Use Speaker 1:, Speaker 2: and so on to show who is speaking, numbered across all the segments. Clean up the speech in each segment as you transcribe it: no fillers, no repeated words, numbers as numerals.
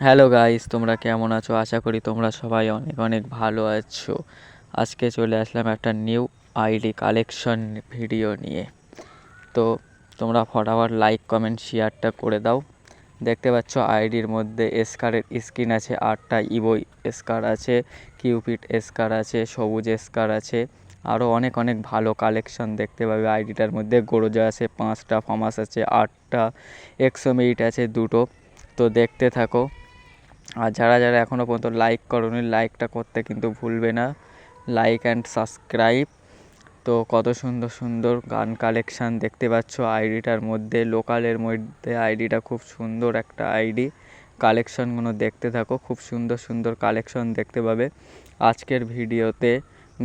Speaker 1: Hello guys, তোমরা কেমন আছো? আশা করি তোমরা সবাই অনেক অনেক ভালো আছো। আজকে চলে আসলাম একটা নিউ আইডি কালেকশন ভিডিও নিয়ে। তো তোমরা ফটাফট লাইক কমেন্ট শেয়ারটা করে দাও। দেখতে পাচ্ছ আইডির মধ্যে এসকারের স্কিন আছে, 8টা ইভোই এসকার আছে, কিউপিড এসকার আছে, সবুজ এসকার আছে, আরও অনেক অনেক ভালো কালেকশন দেখতে পাবে আইডিটার মধ্যে। গরোজা আছে 5টা, ফামাস আছে 8টা, এক্সোমেইট আছে 2টো। তো দেখতে থাকো। আর যারা যারা এখনও পর্যন্ত লাইক করোনি, লাইকটা করতে কিন্তু ভুলবে না। Like and subscribe. তো কত সুন্দর সুন্দর গান কালেকশান দেখতে পাচ্ছ আইডিটার মধ্যে। লোকালের মধ্যে আইডিটা খুব সুন্দর একটা আইডি। কালেকশানগুলো দেখতে থাকো, খুব সুন্দর সুন্দর কালেকশন দেখতে পাবে। আজকের ভিডিওতে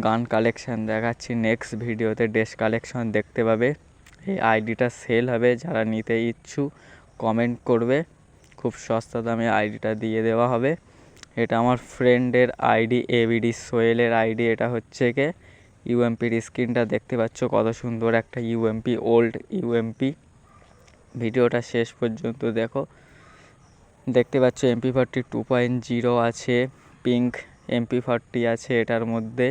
Speaker 1: গান কালেকশান দেখাচ্ছি, নেক্সট ভিডিওতে ড্রেস কালেকশন দেখতে পাবে। এই আইডিটা সেল হবে, যারা নিতে ইচ্ছুক কমেন্ট করবে, খুব সস্তা দামে আইডিটা দিয়ে দেওয়া হবে। এটা আমার ফ্রেন্ডের আইডি, এবিডি সোয়েলের আইডি। এটা হচ্ছে কে ইউএমপির স্ক্রিনটা দেখতে পাচ্ছ, কত সুন্দর একটা ইউএমপি, ওল্ড ইউএমপি। ভিডিওটা শেষ পর্যন্ত দেখো। দেখতে পাচ্ছ MP40 2.0 আছে, পিঙ্ক MP40 আছে এটার মধ্যে।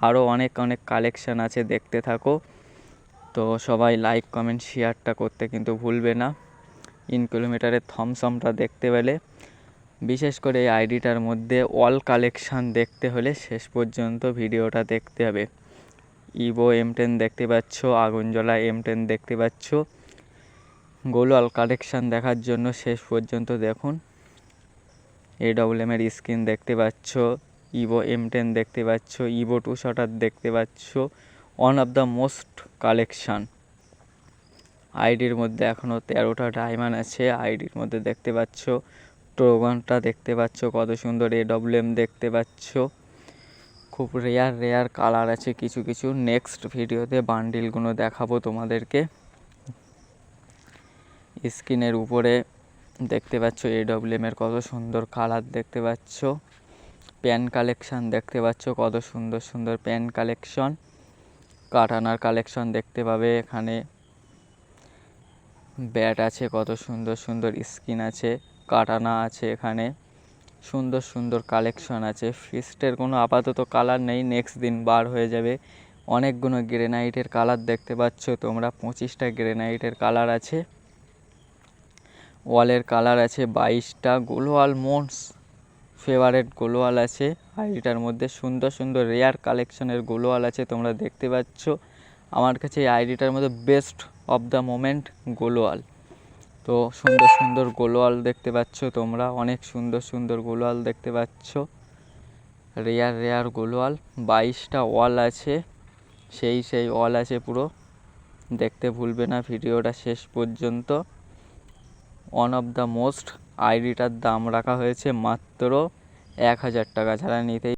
Speaker 1: আরও অনেক অনেক কালেকশান আছে, দেখতে থাকো। তো সবাই লাইক কমেন্ট শেয়ারটা করতে কিন্তু ভুলবে না। কিলোমিটারের থমসমটা দেখতে পেলে। বিশেষ করে এই আইডিটার মধ্যে অল কালেকশান দেখতে হলে শেষ পর্যন্ত ভিডিওটা দেখতে হবে। ইভো M10 দেখতে পাচ্ছ, আগুনজ্বলা M10 দেখতে পাচ্ছ। গোলওয়াল কালেকশান দেখার জন্য শেষ পর্যন্ত দেখুন। AWM-এর স্ক্রিন দেখতে পাচ্ছ, ইভো M10 দেখতে পাচ্ছ, ইভো 2 শটার দেখতে পাচ্ছ। One of the most collection. আইডির মধ্যে এখনও 13টা ডায়মন্ড আছে। আইডির মধ্যে দেখতে পাচ্ছ ট্রোগনটা দেখতে পাচ্ছ, কত সুন্দর AWM দেখতে পাচ্ছ। খুব রেয়ার রেয়ার কালার আছে কিছু কিছু। নেক্সট ভিডিওতে বান্ডিলগুলো দেখাবো তোমাদেরকে। স্ক্রিনের উপরে দেখতে পাচ্ছ AWM-এর কত সুন্দর কালার দেখতে পাচ্ছ। প্যান কালেকশান দেখতে পাচ্ছ, কত সুন্দর সুন্দর প্যান কালেকশন। কাটানার কালেকশন দেখতে পাবে এখানে। ব্যাট আছে, কত সুন্দর সুন্দর স্কিন আছে, কাটানা আছে এখানে। সুন্দর সুন্দর কালেকশন আছে। ফিস্টের কোনো আপাতত কালার নেই, নেক্সট দিন বার হয়ে যাবে। অনেকগুলো গ্রেনাইটের কালার দেখতে পাচ্ছ তোমরা, 25টা গ্রেনাইটের কালার আছে। ওয়ালের কালার আছে 22টা। গ্লোয়াল মোস্ট ফেভারেট গ্লোয়াল আছে আইডিটার মধ্যে। সুন্দর সুন্দর রেয়ার কালেকশনের গ্লোয়াল আছে, তোমরা দেখতে পাচ্ছ। আমার কাছে এই আইডিটার মধ্যে বেস্ট অফ দ্য মোমেন্ট গ্লোয়াল। তো সুন্দর সুন্দর গ্লোয়াল দেখতে পাচ্ছ তোমরা, অনেক সুন্দর সুন্দর গ্লোয়াল দেখতে পাচ্ছ। Rare rare গ্লোয়াল। 22টা ওয়াল আছে, সেই ওয়াল আছে পুরো। দেখতে ভুলবে না ভিডিওটা শেষ পর্যন্ত। One of the most. আইডিটার দাম রাখা হয়েছে মাত্র 1000 টাকা। যারা নিতে